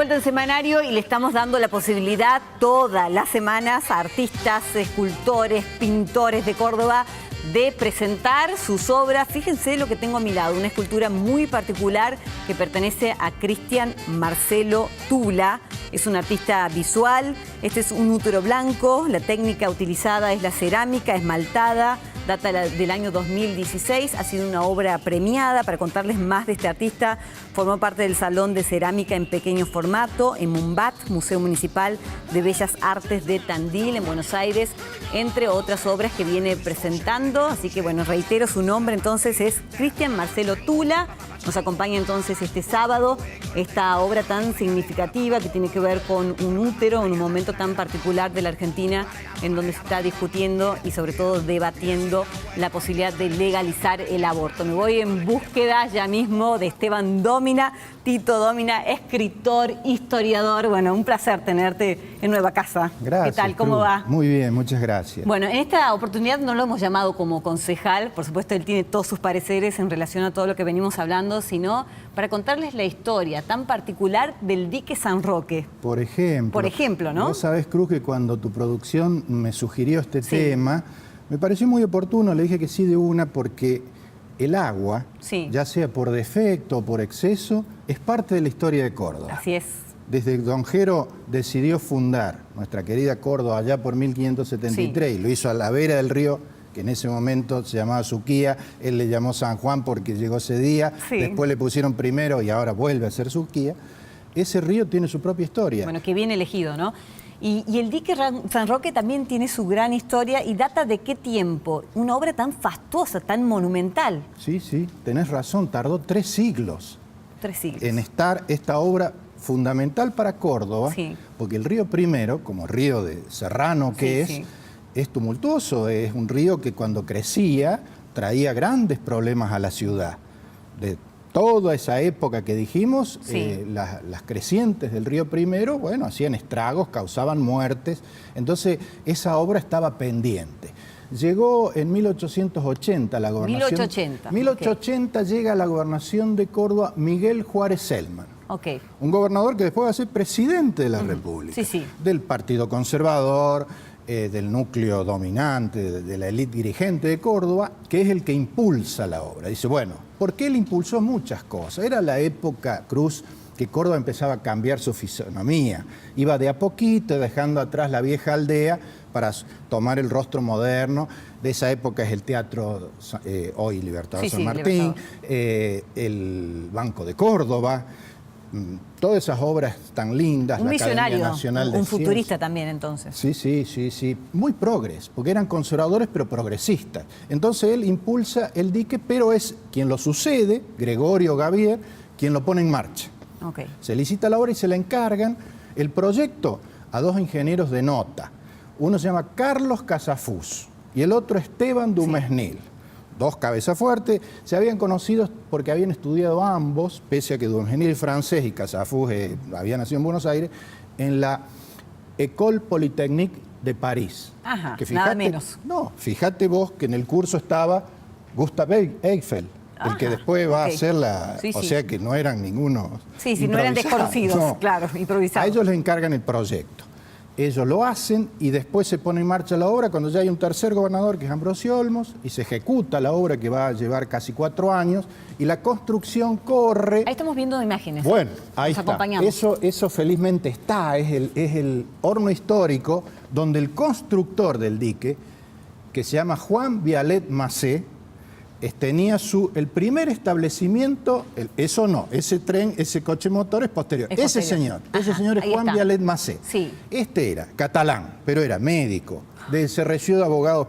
adelante en Semanario y le estamos dando la posibilidad todas las semanas a artistas, escultores, pintores de Córdoba de presentar sus obras. Fíjense lo que tengo a mi lado, una escultura muy particular que pertenece a Cristian Marcelo Tula. Es un artista visual, este es un útero blanco, la técnica utilizada es la cerámica esmaltada, data del año 2016, ha sido una obra premiada. Para contarles más de este artista, formó parte del Salón de Cerámica en Pequeño Formato, en Mumbat, Museo Municipal de Bellas Artes de Tandil, en Buenos Aires, entre otras obras que viene presentando. Así que bueno, reitero su nombre, entonces es Cristian Marcelo Tula. Nos acompaña entonces este sábado esta obra tan significativa que tiene que ver con un útero en un momento tan particular de la Argentina en donde se está discutiendo y sobre todo debatiendo la posibilidad de legalizar el aborto. Me voy en búsqueda ya mismo de Esteban Dómina, Tito Dómina, escritor, historiador. Bueno, un placer tenerte en Nueva Casa. Gracias. ¿Qué tal? ¿Cómo va? Muy bien, muchas gracias. Bueno, en esta oportunidad no lo hemos llamado como concejal, por supuesto él tiene todos sus pareceres en relación a todo lo que venimos hablando, sino para contarles la historia tan particular del dique San Roque. Por ejemplo. Por ejemplo, ¿no? Vos sabés, Cruz, que cuando tu producción me sugirió este tema, me pareció muy oportuno, le dije que sí de una, porque el agua, ya sea por defecto o por exceso, es parte de la historia de Córdoba. Así es. Desde que Don Jero decidió fundar nuestra querida Córdoba allá por 1573, y lo hizo a la vera del río, que en ese momento se llamaba Suquía, él le llamó San Juan porque llegó ese día, después le pusieron primero y ahora vuelve a ser Suquía. Ese río tiene su propia historia. Bueno, que bien elegido, ¿no? Y el dique San Roque también tiene su gran historia y data de qué tiempo. Una obra tan fastuosa, tan monumental. Sí, sí, tenés razón, tardó 3 siglos. 3 siglos. En estar esta obra fundamental para Córdoba, porque el río Primero, como río de serrano que es tumultuoso, es un río que cuando crecía traía grandes problemas a la ciudad. De toda esa época que dijimos, las crecientes del río Primero, bueno, hacían estragos, causaban muertes, entonces esa obra estaba pendiente. Llegó en 1880 la gobernación. 1880 llega a la gobernación de Córdoba Miguel Juárez Celman. Un gobernador que después va a ser presidente de la República, del Partido Conservador, del núcleo dominante, de la élite dirigente de Córdoba, que es el que impulsa la obra. Dice, bueno, porque él impulsó muchas cosas. Era la época, Cruz, que Córdoba empezaba a cambiar su fisonomía. Iba de a poquito dejando atrás la vieja aldea para tomar el rostro moderno. De esa época es el Teatro, hoy Libertador San Martín, el Banco de Córdoba, todas esas obras tan lindas. Un visionario, Nacional de un futurista Ciencias. también entonces. Sí. Muy progres, porque eran conservadores pero progresistas. Entonces él impulsa el dique, pero es quien lo sucede, Gregorio Gavier, quien lo pone en marcha. Se licita la obra y se la encargan el proyecto a 2 ingenieros de nota. Uno se llama Carlos Casafús y el otro Esteban Dumesnil. 2 cabezas fuertes, se habían conocido porque habían estudiado ambos, pese a que Dumesnil es francés y Casafús había nacido en Buenos Aires, en la École Polytechnique de París. Que fíjate, nada menos. No, fíjate vos que en el curso estaba Gustave Eiffel, el que después va a ser la... o sea que no eran ninguno... no eran desconocidos, claro, improvisados. A ellos les encargan el proyecto. Ellos lo hacen y después se pone en marcha la obra cuando ya hay un tercer gobernador que es Ambrosio Olmos y se ejecuta la obra que va a llevar casi 4 años y la construcción corre... Ahí estamos viendo imágenes. Bueno, ahí está. Eso felizmente está, es el horno histórico donde el constructor del dique, que se llama Juan Vialet Macé, tenía el primer establecimiento, ese tren, ese coche motor es posterior. Ese señor es Juan Vialet Macé. Este era catalán, pero era médico, se recibió de abogado,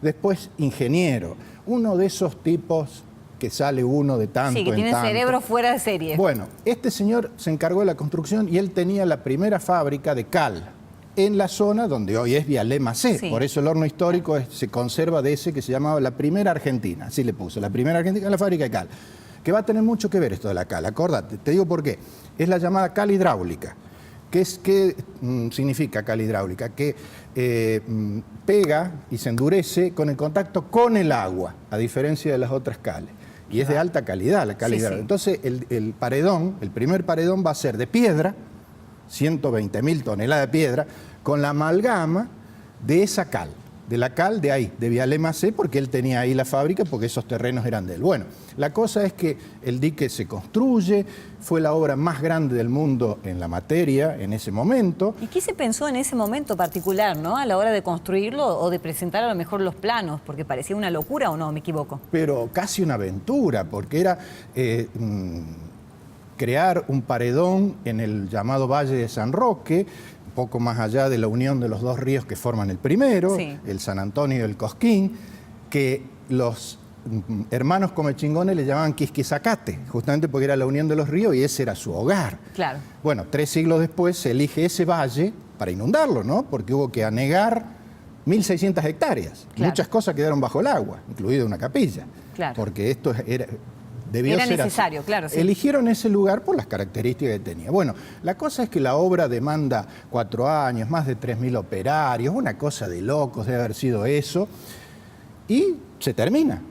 después ingeniero. Uno de esos tipos que sale uno de tanto en tanto. Que tiene cerebro fuera de serie. Bueno, este señor se encargó de la construcción y él tenía la primera fábrica de cal en la zona donde hoy es Vialet Macé. Por eso el horno histórico se conserva de ese que se llamaba la primera Argentina. Así le puso, la primera Argentina, la fábrica de cal. Que va a tener mucho que ver esto de la cal, acordate. Te digo por qué. Es la llamada cal hidráulica. ¿Qué significa cal hidráulica? Que pega y se endurece con el contacto con el agua, a diferencia de las otras cales. Y es de alta calidad la cal hidráulica. Entonces el paredón, el primer paredón va a ser de piedra, 120.000 toneladas de piedra, con la amalgama de esa cal. De la cal de ahí, de Vialema C, porque él tenía ahí la fábrica, porque esos terrenos eran de él. Bueno, la cosa es que el dique se construye, fue la obra más grande del mundo en la materia en ese momento. ¿Y qué se pensó en ese momento particular, ¿no? A la hora de construirlo o de presentar a lo mejor los planos? Porque parecía una locura, ¿o no? ¿Me equivoco? Pero casi una aventura, porque era crear un paredón en el llamado Valle de San Roque, poco más allá de la unión de los dos ríos que forman el primero, sí, el San Antonio y el Cosquín, que los hermanos Comechingones le llamaban Quisquizacate, justamente porque era la unión de los ríos y ese era su hogar. Claro. Bueno, 3 siglos después se elige ese valle para inundarlo, ¿no? Porque hubo que anegar 1.600 hectáreas. Claro. Muchas cosas quedaron bajo el agua, incluida una capilla. Claro. Porque esto era... Era necesario, claro. Sí. Eligieron ese lugar por las características que tenía. Bueno, la cosa es que la obra demanda 4 años, más de 3.000 operarios, una cosa de locos debe haber sido eso. Y se termina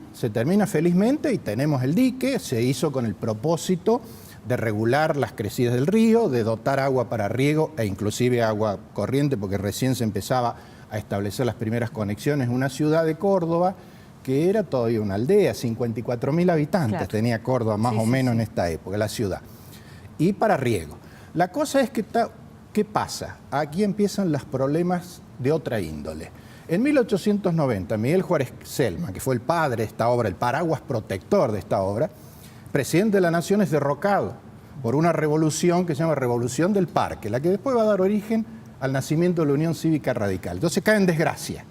felizmente y tenemos el dique. Se hizo con el propósito de regular las crecidas del río, de dotar agua para riego e inclusive agua corriente, porque recién se empezaba a establecer las primeras conexiones. Una ciudad de Córdoba que era todavía una aldea, 54.000 habitantes, claro, tenía Córdoba más o menos en esta época, la ciudad. Y para riego. La cosa es que, ¿qué pasa? Aquí empiezan los problemas de otra índole. En 1890, Miguel Juárez Celman, que fue el padre de esta obra, el paraguas protector de esta obra, presidente de la Nación, es derrocado por una revolución que se llama Revolución del Parque, la que después va a dar origen al nacimiento de la Unión Cívica Radical. Entonces cae en desgracia.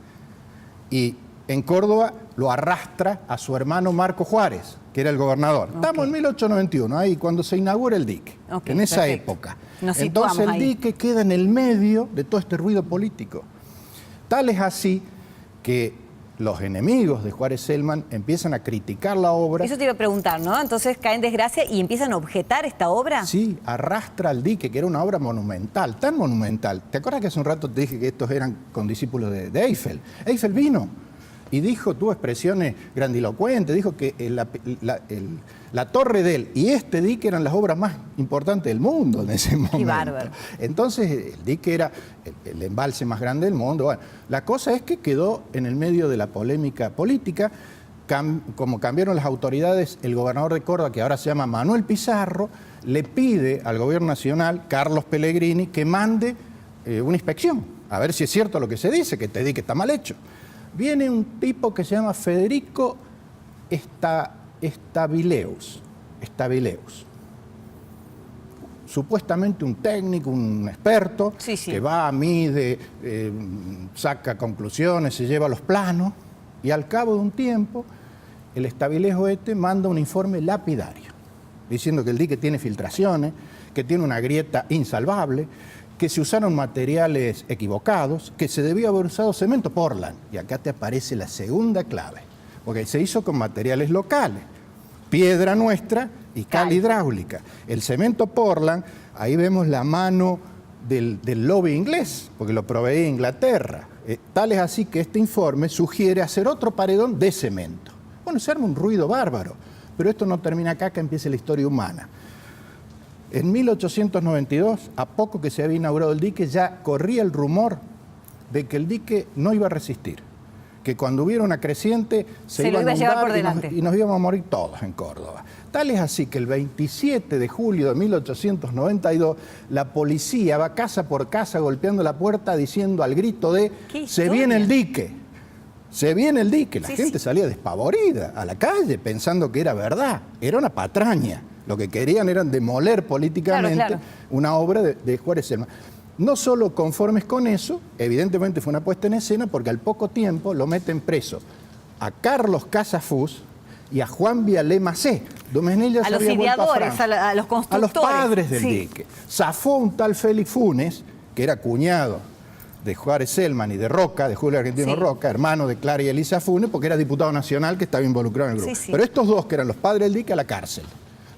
Y en Córdoba lo arrastra a su hermano Marco Juárez, que era el gobernador. Okay. Estamos en 1891, ahí cuando se inaugura el dique, okay, en esa época. Entonces el dique queda en el medio de todo este ruido político. Tal es así que los enemigos de Juárez Celman empiezan a criticar la obra. Eso te iba a preguntar, ¿no? Entonces caen en desgracia y empiezan a objetar esta obra. Sí, arrastra al dique, que era una obra monumental, tan monumental. ¿Te acuerdas que hace un rato te dije que estos eran condiscípulos de Eiffel? Eiffel vino y dijo, tuvo expresiones grandilocuentes, dijo que la torre de él y este dique eran las obras más importantes del mundo en ese momento. Qué bárbaro. Entonces el dique era el embalse más grande del mundo. Bueno, la cosa es que quedó en el medio de la polémica política. Como cambiaron las autoridades, el gobernador de Córdoba, que ahora se llama Manuel Pizarro, le pide al gobierno nacional, Carlos Pellegrini, que mande una inspección, a ver si es cierto lo que se dice, que este dique está mal hecho. Viene un tipo que se llama Federico Stabileus, supuestamente un técnico, un experto, sí, sí, que va, mide, saca conclusiones, se lleva los planos, y al cabo de un tiempo, el Stabileus manda un informe lapidario, diciendo que el dique tiene filtraciones, que tiene una grieta insalvable, que se usaron materiales equivocados, que se debió haber usado cemento Portland. Y acá te aparece la segunda clave, porque se hizo con materiales locales, piedra nuestra y cal hidráulica. El cemento Portland, ahí vemos la mano del lobby inglés, porque lo proveía Inglaterra. Tal es así que este informe sugiere hacer otro paredón de cemento. Bueno, se arma un ruido bárbaro, pero esto no termina acá, que empieza la historia humana. En 1892, a poco que se había inaugurado el dique, ya corría el rumor de que el dique no iba a resistir, que cuando hubiera una creciente se iba a inundar y nos íbamos a morir todos en Córdoba. Tal es así que el 27 de julio de 1892, la policía va casa por casa golpeando la puerta diciendo al grito de «Se viene el dique». Se viene el dique. La gente salía despavorida a la calle pensando que era verdad. Era una patraña. Lo que querían era demoler políticamente una obra de Juárez Celman. No solo conformes con eso, evidentemente fue una puesta en escena, porque al poco tiempo lo meten preso a Carlos Casafús y a Juan Vialema C. A los ideadores, a los constructores. A los padres del dique. Zafó un tal Félix Funes, que era cuñado de Juárez Celman y de Roca, de Julio Argentino Roca, hermano de Clara y Elisa Funes, porque era diputado nacional que estaba involucrado en el grupo. Pero estos dos, que eran los padres del dique, a la cárcel.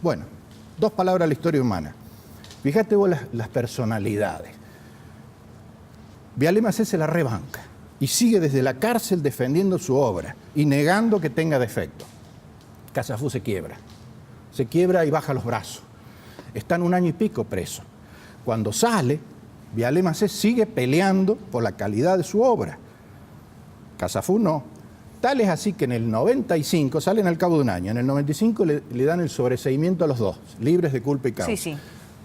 Bueno, 2 palabras a la historia humana. Fíjate vos las personalidades. Vialema C se la rebanca y sigue desde la cárcel defendiendo su obra y negando que tenga defecto. Casafús se quiebra y baja los brazos. Están 1 año y pico preso. Cuando sale, Viale Macé sigue peleando por la calidad de su obra. Casafú no. Tal es así que en el 95, salen al cabo de un año, en el 95 le dan el sobreseimiento a los dos, libres de culpa y causa. Sí, sí.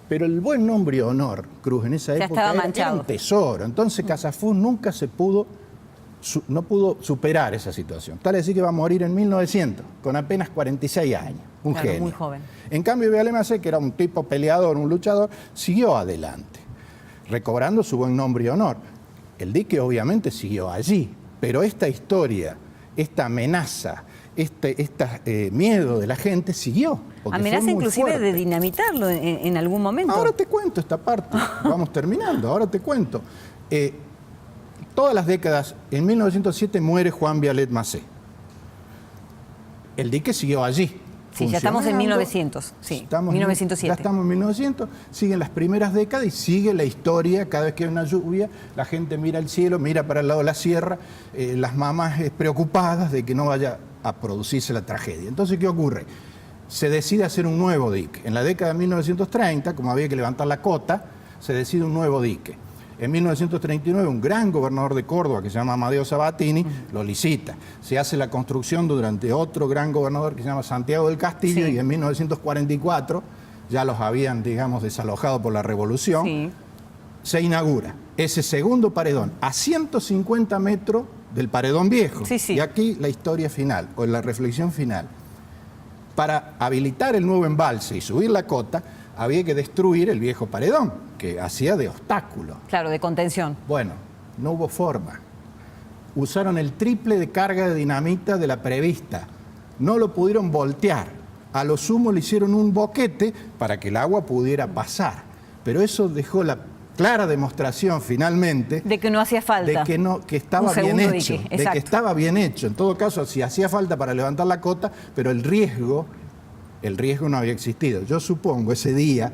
Pero el buen nombre y honor, Cruz, en esa época era un tesoro. Entonces Casafú nunca no pudo superar esa situación. Tal es así que va a morir en 1900, con apenas 46 años. Un genio. Muy joven. En cambio, Viale Macé, que era un tipo peleador, un luchador, siguió adelante, recobrando su buen nombre y honor. El dique obviamente siguió allí, pero esta historia, esta amenaza, este miedo de la gente siguió. Amenaza inclusive de dinamitarlo en algún momento. Ahora te cuento esta parte, vamos terminando, ahora te cuento. Todas las décadas, en 1907 muere Juan Vialet Macé. El dique siguió allí. Sí, ya estamos en 1900, sí, 1907. Ya estamos en 1900, siguen las primeras décadas y sigue la historia. Cada vez que hay una lluvia, la gente mira al cielo, mira para el lado de la sierra, las mamás preocupadas de que no vaya a producirse la tragedia. Entonces, ¿qué ocurre? Se decide hacer un nuevo dique. En la década de 1930, como había que levantar la cota, se decide un nuevo dique. En 1939, un gran gobernador de Córdoba, que se llama Amadeo Sabatini, lo licita. Se hace la construcción durante otro gran gobernador que se llama Santiago del Castillo, y en 1944, ya los habían, digamos, desalojado por la Revolución, se inaugura ese segundo paredón a 150 metros del paredón viejo. Y aquí la historia final, o la reflexión final. Para habilitar el nuevo embalse y subir la cota, había que destruir el viejo paredón, que hacía de obstáculo. Claro, de contención. Bueno, no hubo forma. Usaron el triple de carga de dinamita de la prevista. No lo pudieron voltear. A lo sumo le hicieron un boquete para que el agua pudiera pasar. Pero eso dejó la clara demostración finalmente de que no hacía falta. Que estaba bien hecho. De que estaba bien hecho. En todo caso, sí hacía falta para levantar la cota, pero el riesgo no había existido. Yo supongo ese día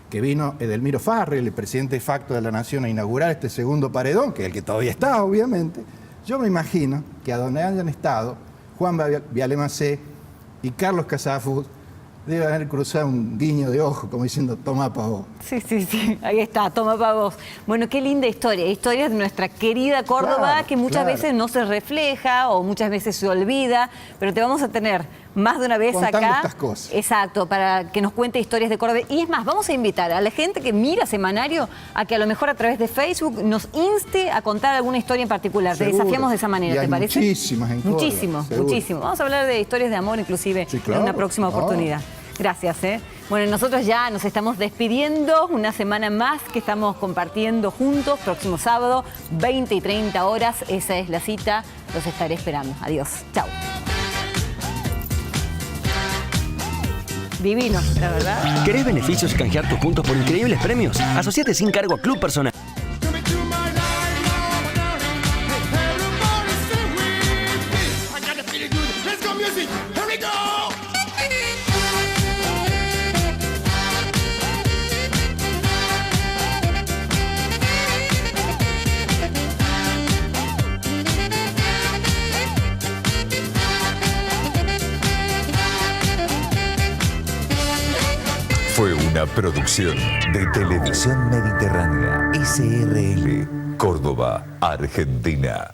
que vino Edelmiro Farrell, el presidente de facto de la Nación, a inaugurar este segundo paredón, que es el que todavía está, obviamente. Yo me imagino que a donde hayan estado Juan Viale Macé y Carlos Casafú, debe haber cruzado un guiño de ojo, como diciendo, toma pa' vos. Sí, ahí está, toma pa' vos. Bueno, qué linda historia. Historias de nuestra querida Córdoba, que muchas veces no se refleja o muchas veces se olvida, pero te vamos a tener más de una vez contando acá. Estas cosas. Exacto, para que nos cuente historias de Córdoba. Y es más, vamos a invitar a la gente que mira Semanario a que a lo mejor a través de Facebook nos inste a contar alguna historia en particular. Seguro. Te desafiamos de esa manera, ¿te parece? Muchísimas en Córdoba. Muchísimo. Vamos a hablar de historias de amor inclusive en una próxima oportunidad. Gracias. Bueno, nosotros ya nos estamos despidiendo. Una semana más que estamos compartiendo juntos. Próximo sábado, 20 y 30 horas. Esa es la cita. Los estaré esperando. Adiós. Chao. Divino, la verdad. ¿Querés beneficios y canjear tus puntos por increíbles premios? Asociate sin cargo a Club Personal. Fue una producción de Televisión Mediterránea, SRL, Córdoba, Argentina.